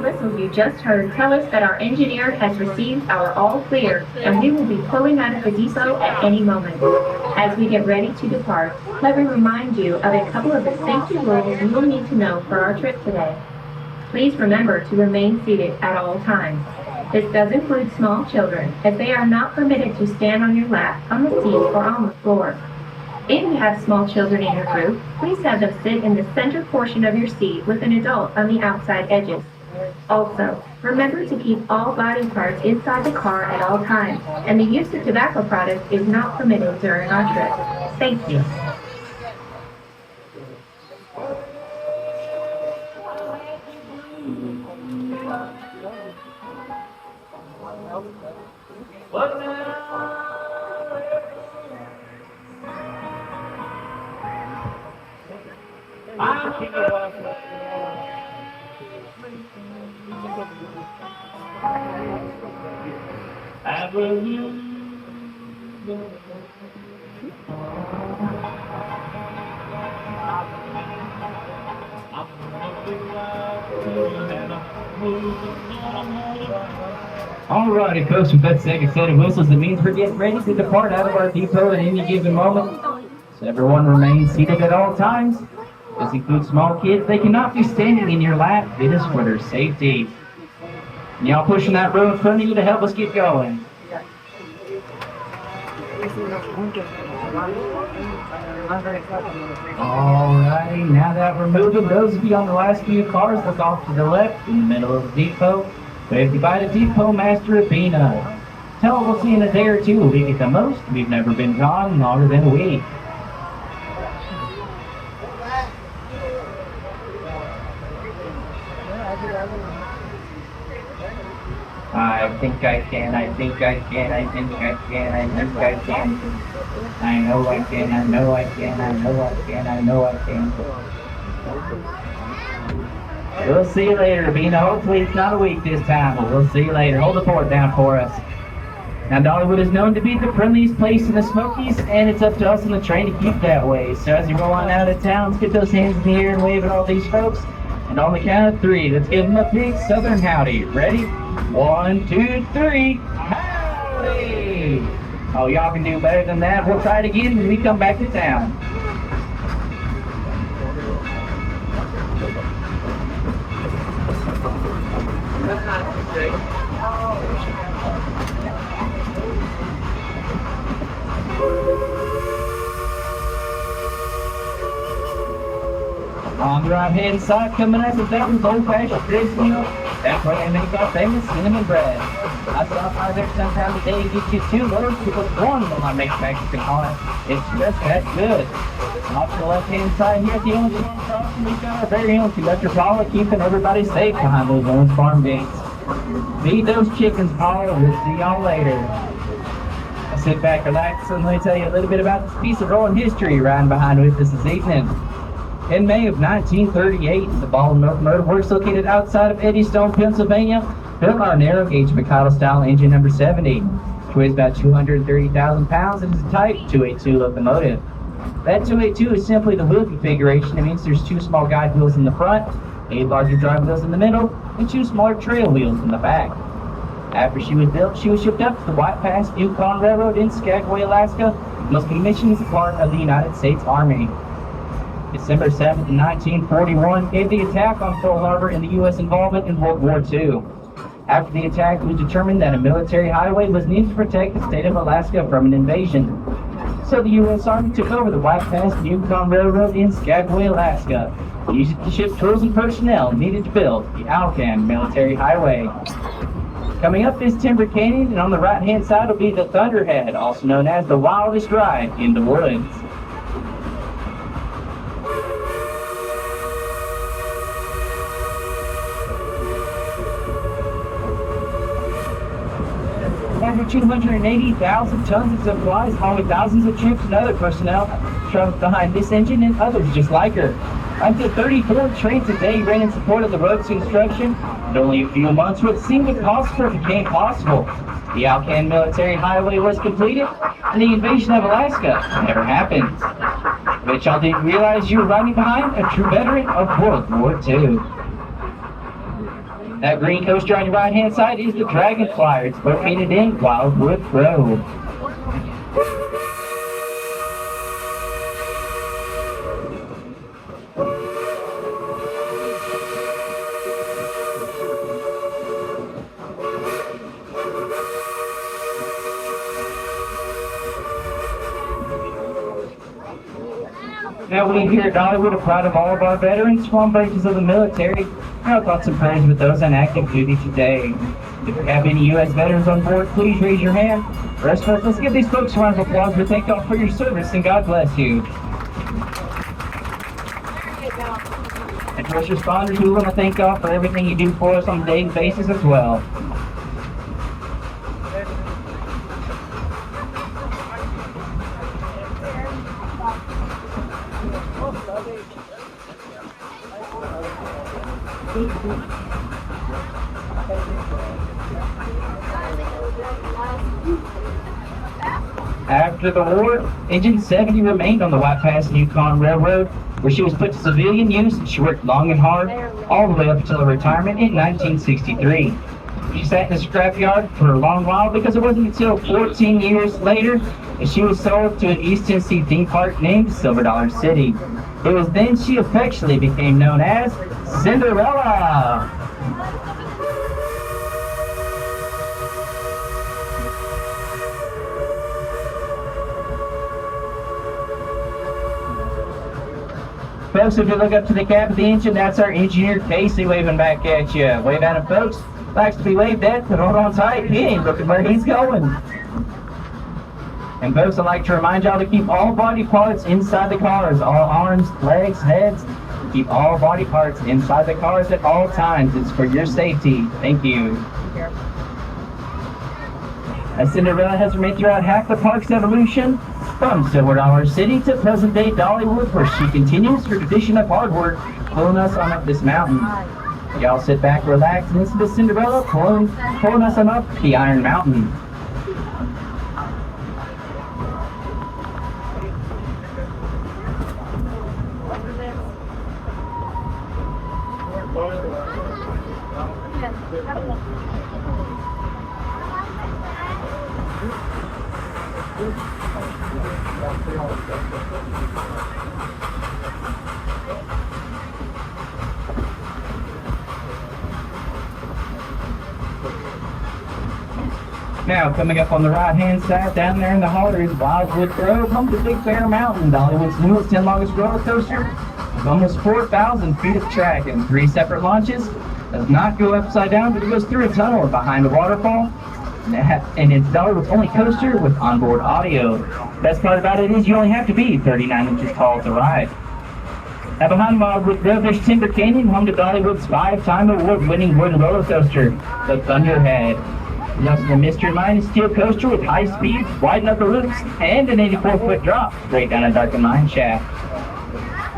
Whistles you just heard tell us that our engineer has received our all clear and we will be pulling out of the depot at any moment. As we get ready to depart, let me remind you of a couple of the safety rules you will need to know for our trip today. Please remember to remain seated at all times. This does include small children, as they are not permitted to stand on your lap, on the seat, or on the floor. If you have small children in your group, please have them sit in the center portion of your seat with an adult on the outside edges. Also, remember to keep all body parts inside the car at all times, and the use of tobacco products is not permitted during our trip. Thank you. Alrighty, folks, with that second set of whistles, it means we're getting ready to depart out of our depot at any given moment. So everyone remains seated at all times. This includes small kids. They cannot be standing in your lap. It is for their safety. And y'all pushing that row in front of you to help us get going. Alrighty, now that we're moving, those of you on the last few cars, look off to the left in the middle of the depot. Wave goodbye to Depot Master Abina. Tell him we'll see in a day or two. We get the most. We've never been gone longer than a week. I think I can, I think I can, I think I can, I think I can. I know I can, I know I can, I know I can, I know I can. We'll see you later, Abina. Hopefully it's not a week this time, but we'll see you later. Hold the fort down for us. Now, Dollywood is known to be the friendliest place in the Smokies, and it's up to us on the train to keep that way. So as you roll on out of town, let's get those hands in the air and wave at all these folks. And on the count of three, let's give them a big southern howdy. Ready? 1, 2, 3. Howdy! Oh, y'all can do better than that. We'll try it again when we come back to town. On the right hand side, coming up with that was old-fashioned grist meal. That's where they make our famous cinnamon bread. I stop by there sometime today and get you 2 loaves because one will not make Mexican hot. It's just that good. Off to the left-hand side here at the Owens Farm Crossing, we've got our very own conductor Paula keeping everybody safe behind those Owens Farm gates. Feed those chickens, Paula. We'll see y'all later. Now sit back, relax, and let me tell you a little bit about this piece of rolling history riding behind with us this evening. In May of 1938, the Ball Locomotive Works located outside of Eddystone, Pennsylvania, built our narrow gauge Mikado style engine number 70, which weighs about 230,000 pounds and is a Type 282 locomotive. That 282 is simply the wheel configuration. It means there's 2 small guide wheels in the front, 8 larger drive wheels in the middle, and 2 smaller trail wheels in the back. After she was built, she was shipped up to the White Pass Yukon Railroad in Skagway, Alaska, and was commissioned as a part of the United States Army. December 7th, 1941 gave the attack on Pearl Harbor and the U.S. involvement in World War II. After the attack, it was determined that a military highway was needed to protect the state of Alaska from an invasion. So the U.S. Army took over the White Pass and Yukon Railroad in Skagway, Alaska, used it to ship tools and personnel needed to build the Alcan Military Highway. Coming up is Timber Canyon, and on the right-hand side will be the Thunderhead, also known as the wildest ride in the woods. Over 280,000 tons of supplies, along with thousands of troops and other personnel, traveled behind this engine and others just like her. Until 34 trains a day ran in support of the road's construction, and only a few months would seem impossible became possible. The Alcan Military Highway was completed, and the invasion of Alaska never happened. But y'all didn't realize you were riding behind a true veteran of World War II. That green coaster on your right-hand side is the Dragonflyer. It's located in Wildwood Grove. Now we here at Dollywood are proud of all of our veterans, small branches of the military, and our thoughts and prayers with those on active duty today. If you have any U.S. veterans on board, please raise your hand. The rest of us, let's give these folks a round of applause to thank y'all for your service, and God bless you. And first responders, we want to thank y'all for everything you do for us on a daily basis as well. After the war, Engine 70 remained on the White Pass and Yukon Railroad, where she was put to civilian use, and she worked long and hard, all the way up until her retirement in 1963. She sat in the scrapyard for a long while because it wasn't until 14 years later that she was sold to an East Tennessee theme park named Silver Dollar City. It was then she affectionately became known as Cinderella. Folks, if you look up to the cab of the engine, that's our engineer Casey waving back at you. Wave at him, folks. Likes to be waved at, but hold on tight. He ain't looking where he's going. And folks, I'd like to remind y'all to keep all body parts inside the cars. All arms, legs, heads. Keep all body parts inside the cars at all times. It's for your safety. Thank you. As Cinderella has remained throughout half the park's evolution, from Silver Dollar City to present-day Dollywood, where she continues her tradition of hard work, pulling us on up this mountain. Y'all sit back, relax, and listen to Cinderella pulling us on up the Iron Mountain. Now, coming up on the right-hand side, down there in the heart is Wildwood Grove, home to Big Bear Mountain, Dollywood's newest and longest roller coaster. With almost 4,000 feet of track and 3 separate launches. Does not go upside down, but it goes through a tunnel behind a waterfall. And it's Dollywood's only coaster with onboard audio. Best part about it is you only have to be 39 inches tall to ride. Now behind Wildwood Grove, there's Timber Canyon, home to Dollywood's 5-time award-winning wooden roller coaster, the Thunderhead. Next, the Mystery Mine Steel Coaster with high speeds, wide upper loops, and an 84-foot drop straight down a darkened mine shaft.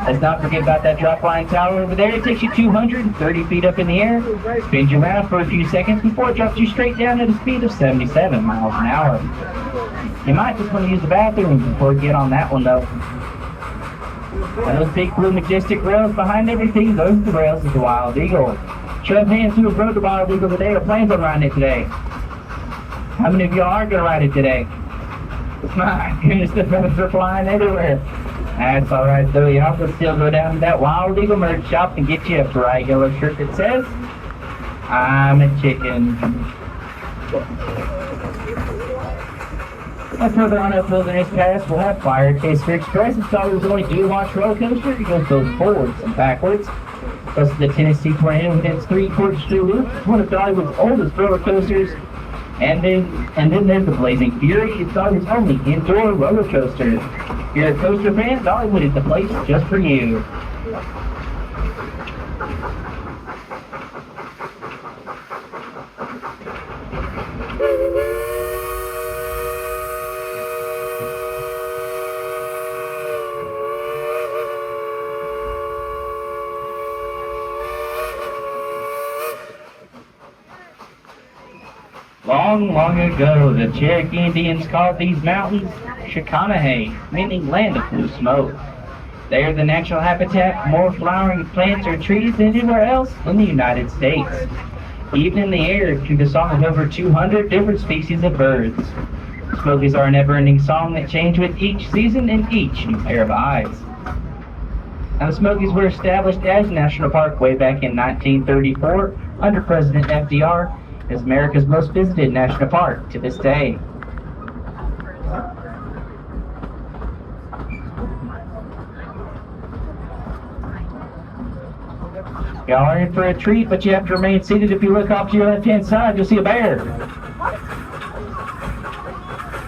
Let's not forget about that drop line tower over there. It takes you 230 feet up in the air, spins you around for a few seconds before it drops you straight down at a speed of 77 miles an hour. You might just want to use the bathroom before you get on that one, though. Now, those big blue majestic rails behind everything, those are the rails of the Wild Eagle. Show of hands who have rode the Wild Eagle today or plans on riding it today. How many of y'all are going to ride it today? My goodness, the feathers are flying everywhere. That's alright though, y'all can still go down to that Wild Eagle merch shop and get you a bright yellow shirt that says, I'm a chicken. And further on up Wilderness Pass, we'll have Fire Taster Express. It's always only do launch roller coaster. It goes both forwards and backwards. Plus the Tennessee Tornado with its 3-quarter screw loop. It's one of Dollywood's oldest roller coasters. And then there's the Blazing Fury. It's Dollywood's only indoor roller coaster. If you're a coaster fan, Dollywood is the place just for you. Long, long ago, the Cherokee Indians called these mountains Shikanahay, meaning land of blue smoke. They are the natural habitat for more flowering plants or trees than anywhere else in the United States. Even in the air can be the song of over 200 different species of birds. Smokies are a never-ending song that change with each season and each new pair of eyes. Now, the Smokies were established as National Park way back in 1934 under President FDR. Is America's most visited national park to this day. Y'all are in for a treat, but you have to remain seated. If you look off to your left-hand side, you'll see a bear.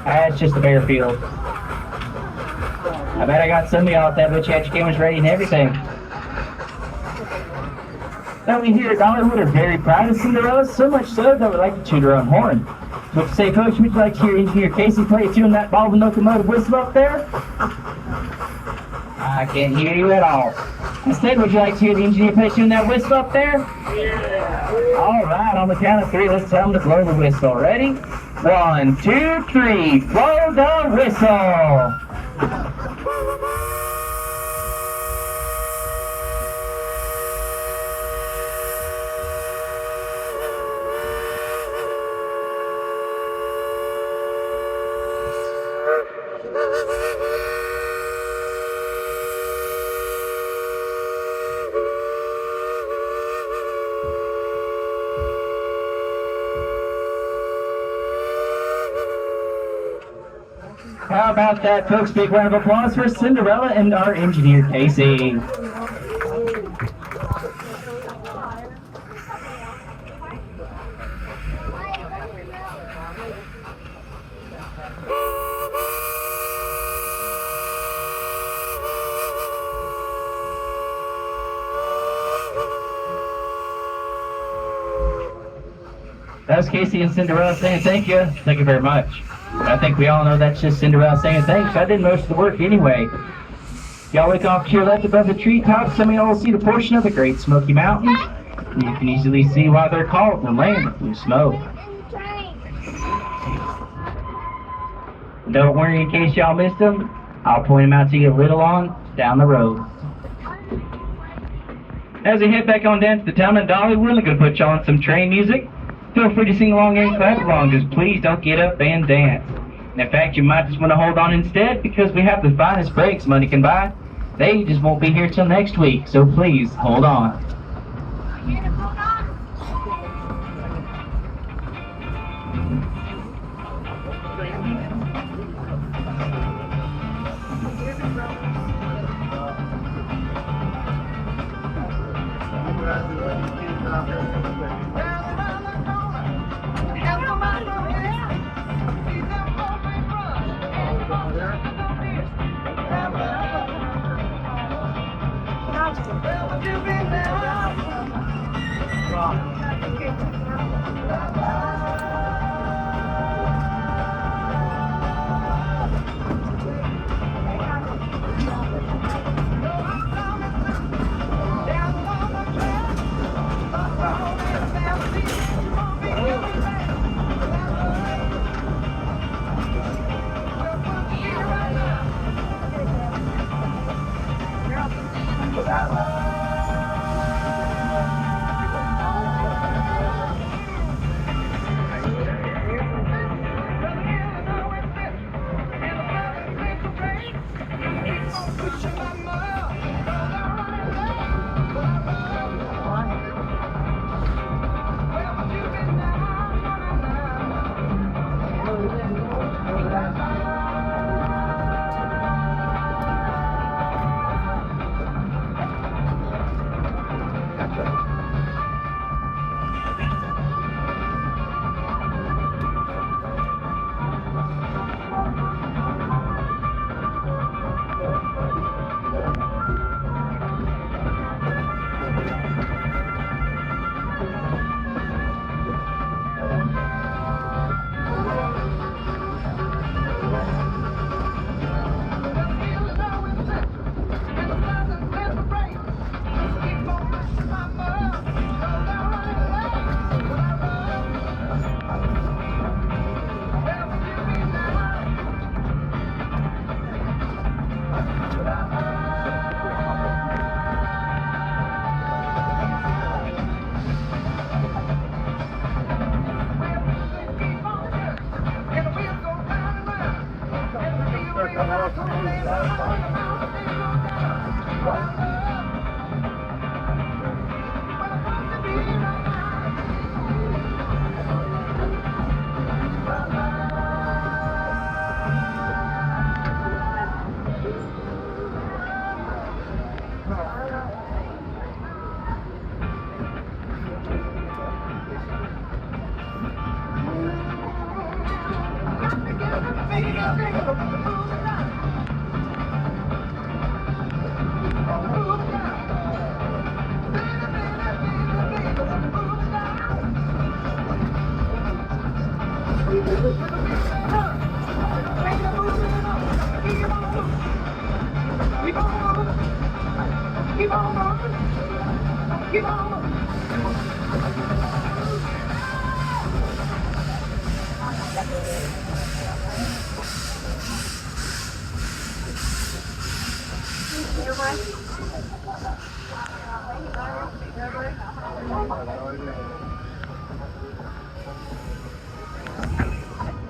It's just a bear field. I bet I got some of y'all at that, but you had your cameras ready and everything. Now we here at Dollywood are very proud of Cinderella, so much so that we like to toot our own horn. What you say, Coach? Would you like to hear Engineer Casey play a tune that ball and locomotive whistle up there? I can't hear you at all. Instead, would you like to hear the engineer play a tune that whistle up there? Yeah. All right, on the count of 3, let's tell them to blow the whistle. Ready? 1, 2, 3, blow the whistle! How about that, folks? Big round of applause for Cinderella and our engineer, Casey. That was Casey and Cinderella saying thank you. Thank you very much. I think we all know that's just Cinderella saying thanks. I did most of the work anyway. Y'all look off to your left above the treetops. Some of y'all will see the portion of the Great Smoky Mountains. And you can easily see why they're called the land of blue smoke. Don't worry, in case y'all missed them, I'll point them out to you a little on down the road. As we head back on down to the town of Dollywood, I'm going to put y'all on some train music. Feel free to sing along and clap along, just please don't get up and dance. And in fact, you might just want to hold on instead, because we have the finest breaks money can buy. They just won't be here till next week, so please hold on.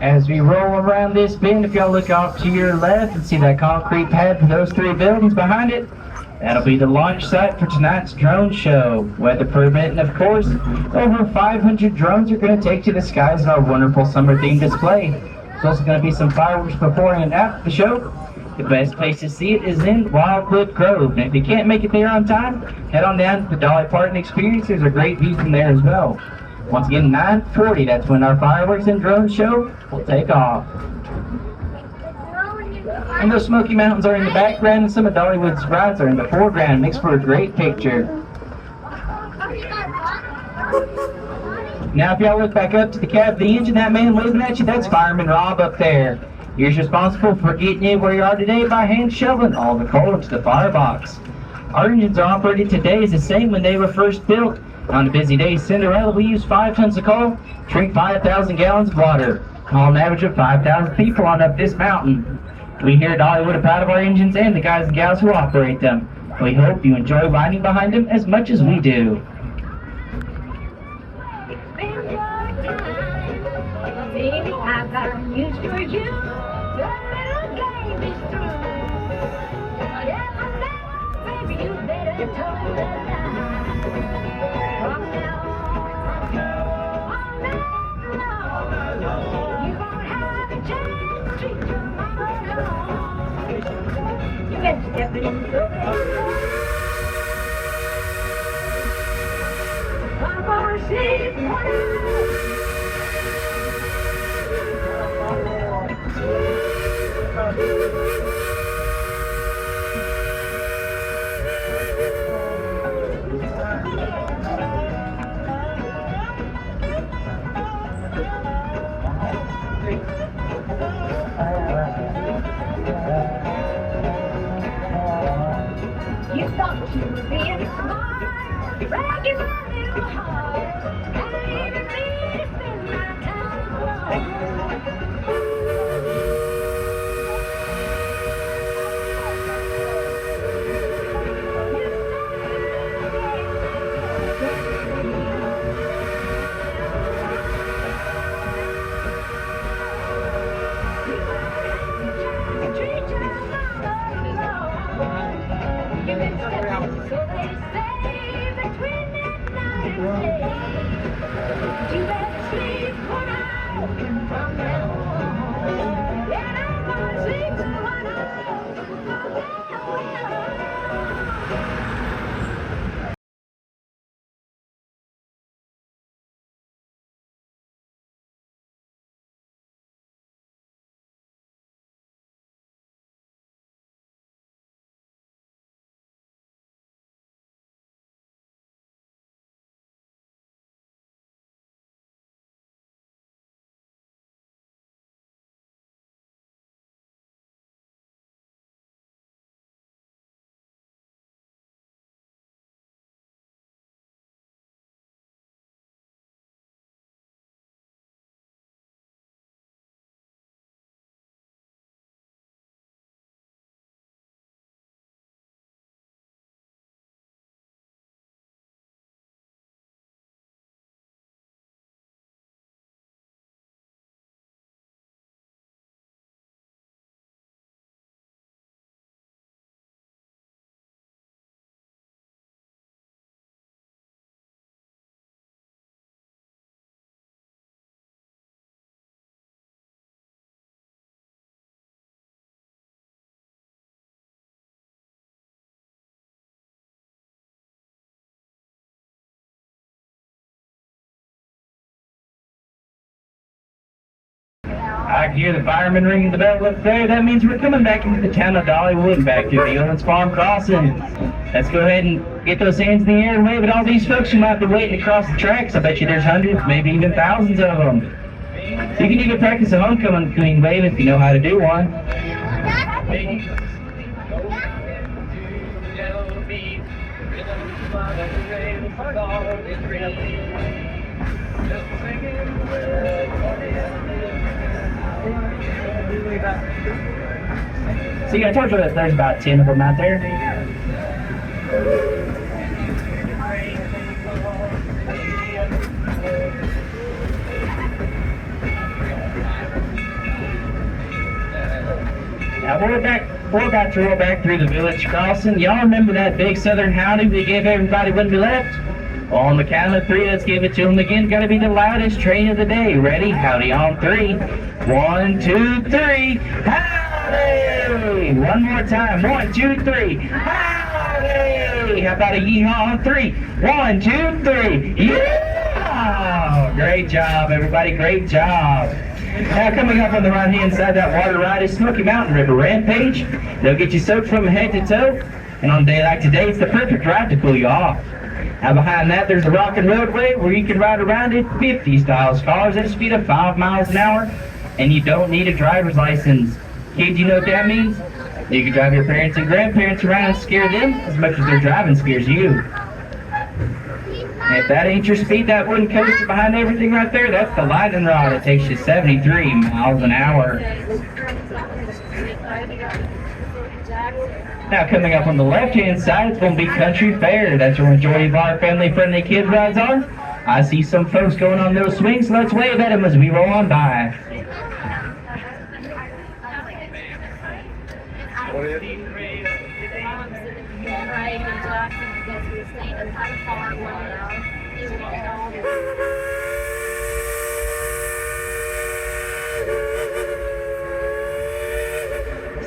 As we roll around this bend, if y'all look off to your left and see that concrete pad for those three buildings behind it, that'll be the launch site for tonight's drone show. Weather permitting, of course, over 500 drones are going to take to the skies in our wonderful summer-themed display. There's also going to be some fireworks before and after the show. The best place to see it is in Wildwood Grove, and if you can't make it there on time, head on down to the Dolly Parton Experience. There's a great view from there as well. Once again, 9:40, that's when our fireworks and drone show will take off. And those Smoky Mountains are in the background, and some of Dollywood's rides are in the foreground. Makes for a great picture. Now, if y'all look back up to the cab of the engine, that man waving at you, that's Fireman Rob up there. He's responsible for getting you where you are today by hand shoveling all the coal into the firebox. Our engines are operated today as the same when they were first built. On a busy day, Cinderella, we use 5 tons of coal, drink 5,000 gallons of water. On an average of 5,000 people on up this mountain. We here at Dollywood are proud of our engines and the guys and gals who operate them. We hope you enjoy riding behind them as much as we do. Baby, I've got news for you. The little game is through. Yeah, baby, you better toe the line. From now on, you won't have a chance to treat your mama wrong. You better step it in the I'm gonna see what you thought you were being smart, breaking my little heart. I ain't me to spend my time alone. I can hear the firemen ringing the bell up there. That means we're coming back into the town of Dollywood and back to the Owens Farm Crossing. Let's go ahead and get those hands in the air and wave at all these folks who might be waiting across the tracks. I bet you there's hundreds, maybe even thousands of them. So you can even practice a homecoming queen wave if you know how to do one. See, I told you that there's about 10 of them out there. Now we're about to roll back through the village crossing. Y'all remember that big southern howdy we gave everybody when we left? Well, on the count of three, let's give it to them again. Gotta be the loudest train of the day. Ready? Howdy on three. 1, 2, 3. Howdy! One more time. 1, 2, 3. Howdy! How about a yeehaw on three? 1, 2, 3. Yeah! Great job, everybody. Great job. Now coming up on the right-hand side, that water ride is Smoky Mountain River Rampage. They'll get you soaked from head to toe. And on a day like today, it's the perfect ride to cool you off. Now behind that, there's a rocking roadway where you can ride around it 50 styles cars at a speed of 5 miles an hour. And you don't need a driver's license. Kids, you know what that means? You can drive your parents and grandparents around and scare them as much as their driving scares you. And if that ain't your speed, that wooden coaster behind everything right there, that's the lightning rod. It takes you 73 miles an hour. Now coming up on the left-hand side, it's going to be Country Fair. That's where the majority of our family-friendly kid rides are. I see some folks going on those swings. Let's wave at them as we roll on by.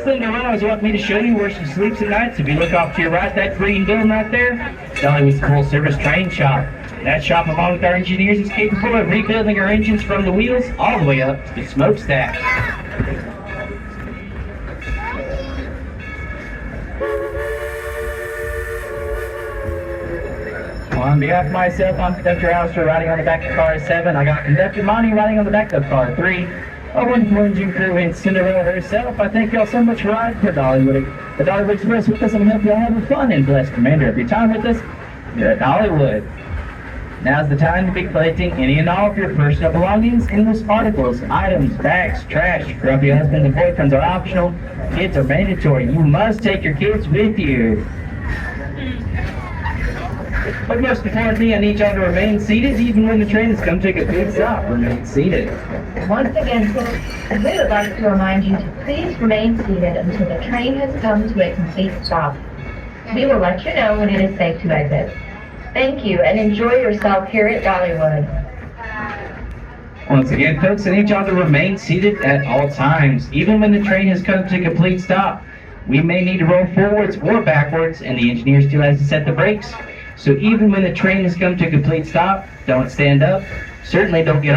Cinderella's want me to show you where she sleeps at night. So if you look off to your right, that green building right there, Dollywood's full-service train shop. That shop, along with our engineers, is capable of rebuilding our engines from the wheels all the way up to the smokestack. On behalf of myself, I'm Conductor Alistair, riding on the back of car 7. I got Conductor Monty riding on the back of car 3. Our wonderful engine crew and Cinderella herself. I thank y'all so much for riding for Dollywood, the Dollywood Express with us, and hope y'all have fun and blessed remainder of your time with us here at Dollywood. Now's the time to be collecting any and all of your personal belongings in loose articles, items, bags, trash. Grumpy husbands and boyfriends are optional. Kids are mandatory. You must take your kids with you. But most importantly, I need y'all to remain seated even when the train has come to a complete stop. Remain seated. Once again, folks, we would like to remind you to please remain seated until the train has come to a complete stop. We will let you know when it is safe to exit. Thank you, and enjoy yourself here at Dollywood. Once again, folks, I need y'all to remain seated at all times, even when the train has come to a complete stop. We may need to roll forwards or backwards, and the engineer still has to set the brakes. So even when the train has come to a complete stop, don't stand up. Certainly don't get on